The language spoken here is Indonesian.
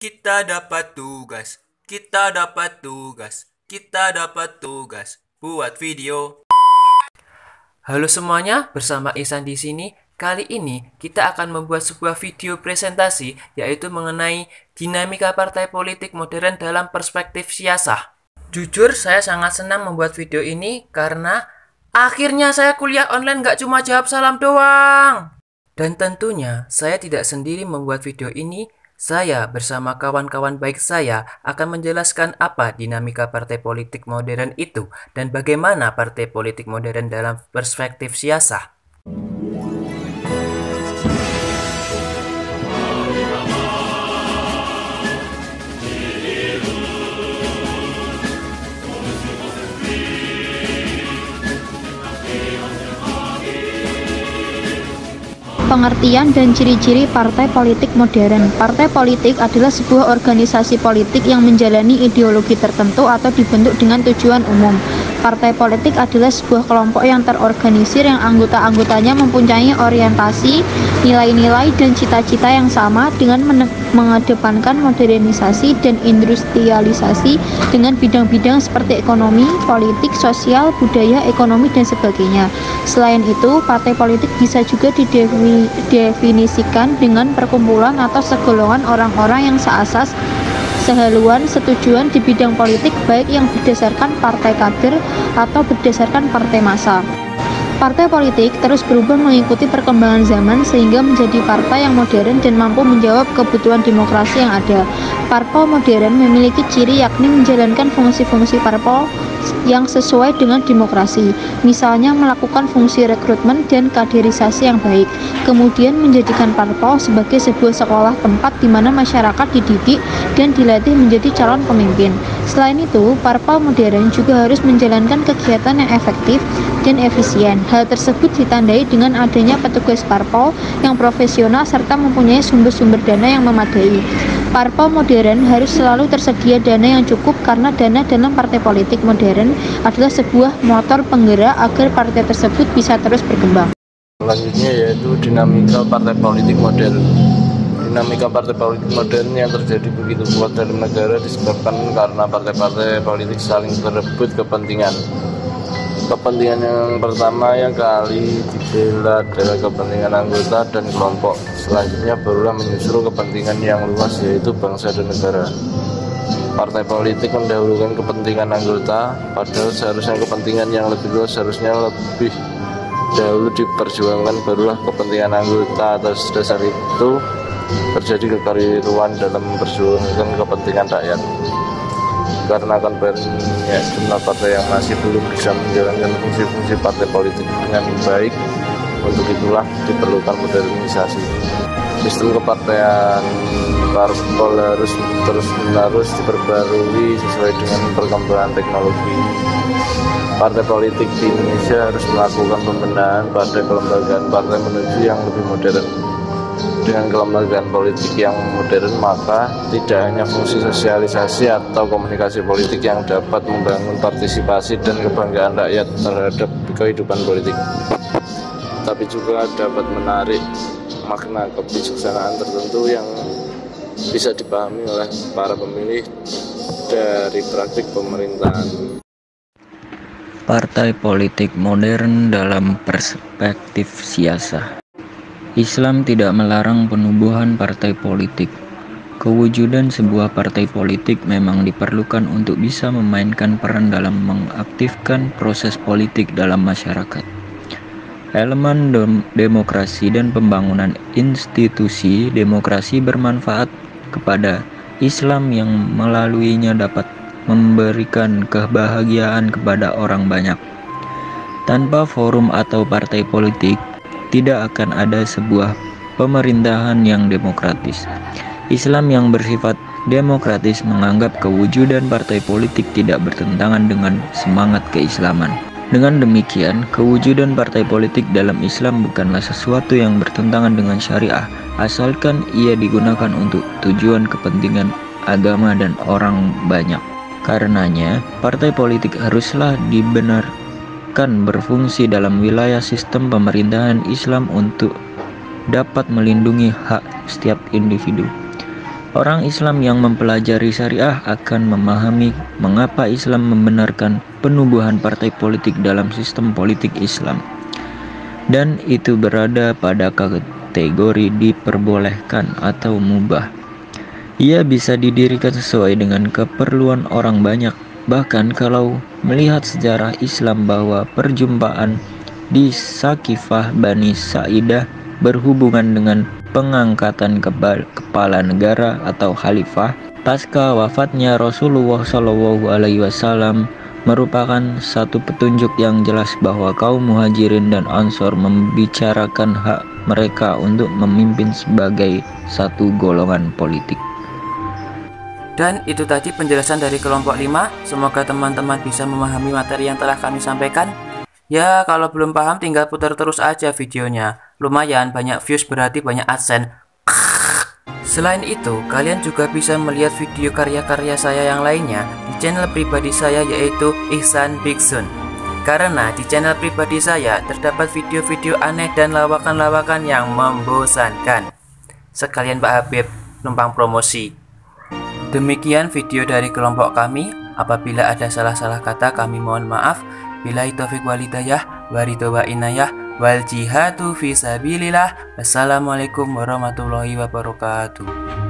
Kita dapat tugas, kita dapat tugas, kita dapat tugas buat video. Halo semuanya, bersama Ihsan di sini. Kali ini kita akan membuat sebuah video presentasi yaitu mengenai dinamika partai politik modern dalam perspektif siasah. Jujur, saya sangat senang membuat video ini karena akhirnya saya kuliah online gak cuma jawab salam doang. Dan tentunya saya tidak sendiri membuat video ini. Saya bersama kawan-kawan baik saya akan menjelaskan apa dinamika partai politik modern itu dan bagaimana partai politik modern dalam perspektif siasah. Pengertian dan ciri-ciri partai politik modern. Partai politik adalah sebuah organisasi politik yang menjalani ideologi tertentu atau dibentuk dengan tujuan umum. Partai politik adalah sebuah kelompok yang terorganisir yang anggota-anggotanya mempunyai orientasi, nilai-nilai, dan cita-cita yang sama dengan mengedepankan modernisasi dan industrialisasi dengan bidang-bidang seperti ekonomi, politik, sosial, budaya, ekonomi, dan sebagainya. Selain itu, partai politik bisa juga didefinisikan dengan perkumpulan atau segolongan orang-orang yang seasas, sehaluan, setujuan di bidang politik baik yang berdasarkan partai kader atau berdasarkan partai massa. Partai politik terus berubah mengikuti perkembangan zaman sehingga menjadi partai yang modern dan mampu menjawab kebutuhan demokrasi yang ada. Parpol modern memiliki ciri yakni menjalankan fungsi-fungsi parpol yang sesuai dengan demokrasi, misalnya melakukan fungsi rekrutmen dan kaderisasi yang baik, kemudian menjadikan parpol sebagai sebuah sekolah tempat di mana masyarakat dididik dan dilatih menjadi calon pemimpin. Selain itu, parpol modern juga harus menjalankan kegiatan yang efektif dan efisien. Hal tersebut ditandai dengan adanya petugas parpol yang profesional serta mempunyai sumber-sumber dana yang memadai. Parpol modern harus selalu tersedia dana yang cukup karena dana dalam partai politik modern adalah sebuah motor penggerak agar partai tersebut bisa terus berkembang. Selanjutnya yaitu dinamika partai politik modern. Dinamika partai politik modern yang terjadi begitu kuat dalam negara disebabkan karena partai-partai politik saling berebut kepentingan. Kepentingan yang pertama yang kali dibela adalah kepentingan anggota dan kelompok. Selanjutnya barulah menyusul kepentingan yang luas yaitu bangsa dan negara. Partai politik mendahulukan kepentingan anggota, padahal seharusnya kepentingan yang lebih luas seharusnya lebih dahulu diperjuangkan, barulah kepentingan anggota. Atas dasar itu terjadi kekeliruan dalam memperjuangkan kepentingan rakyat. Karena akan banyak jumlah partai yang masih belum bisa menjalankan fungsi-fungsi partai politik dengan baik, untuk itulah diperlukan modernisasi. Sistem kepartaian parpol harus terus-menerus diperbarui sesuai dengan perkembangan teknologi. Partai politik di Indonesia harus melakukan pembenahan pada kelembagaan partai menuju yang lebih modern. Dengan kelembagaan politik yang modern, maka tidak hanya fungsi sosialisasi atau komunikasi politik yang dapat membangun partisipasi dan kebanggaan rakyat terhadap kehidupan politik, tapi juga dapat menarik makna kebijaksanaan tertentu yang bisa dipahami oleh para pemilih dari praktik pemerintahan. Partai politik modern dalam perspektif siasah. Islam tidak melarang penubuhan partai politik. Kewujudan sebuah partai politik memang diperlukan untuk bisa memainkan peran dalam mengaktifkan proses politik dalam masyarakat. Elemen demokrasi dan pembangunan institusi demokrasi bermanfaat kepada Islam yang melaluinya dapat memberikan kebahagiaan kepada orang banyak. Tanpa forum atau partai politik, tidak akan ada sebuah pemerintahan yang demokratis. Islam yang bersifat demokratis menganggap kewujudan partai politik tidak bertentangan dengan semangat keislaman. Dengan demikian, kewujudan partai politik dalam Islam bukanlah sesuatu yang bertentangan dengan syariah, asalkan ia digunakan untuk tujuan kepentingan agama dan orang banyak. Karenanya, partai politik haruslah dibenarkan berfungsi dalam wilayah sistem pemerintahan Islam untuk dapat melindungi hak setiap individu. Orang Islam yang mempelajari syariah akan memahami mengapa Islam membenarkan penubuhan partai politik dalam sistem politik Islam. Dan itu berada pada kategori diperbolehkan atau mubah. Ia bisa didirikan sesuai dengan keperluan orang banyak. Bahkan kalau melihat sejarah Islam bahwa perjumpaan di Sakifah Bani Sa'idah berhubungan dengan pengangkatan kepala negara atau khalifah pasca wafatnya Rasulullah SAW merupakan satu petunjuk yang jelas bahwa kaum Muhajirin dan Ansor membicarakan hak mereka untuk memimpin sebagai satu golongan politik. Dan itu tadi penjelasan dari kelompok 5. Semoga teman-teman bisa memahami materi yang telah kami sampaikan. Ya, kalau belum paham tinggal putar terus aja videonya. Lumayan banyak views berarti banyak adsense. Selain itu, kalian juga bisa melihat video karya-karya saya yang lainnya di channel pribadi saya yaitu Ihsan Biksun. Karena di channel pribadi saya terdapat video-video aneh dan lawakan-lawakan yang membosankan. Sekalian Pak Habib numpang promosi. Demikian video dari kelompok kami. Apabila ada salah-salah kata kami mohon maaf. Billahi taufiq walhidayah, waridho wa inayah, wal jihadu fi sabilillah. Wassalamualaikum warahmatullahi wabarakatuh.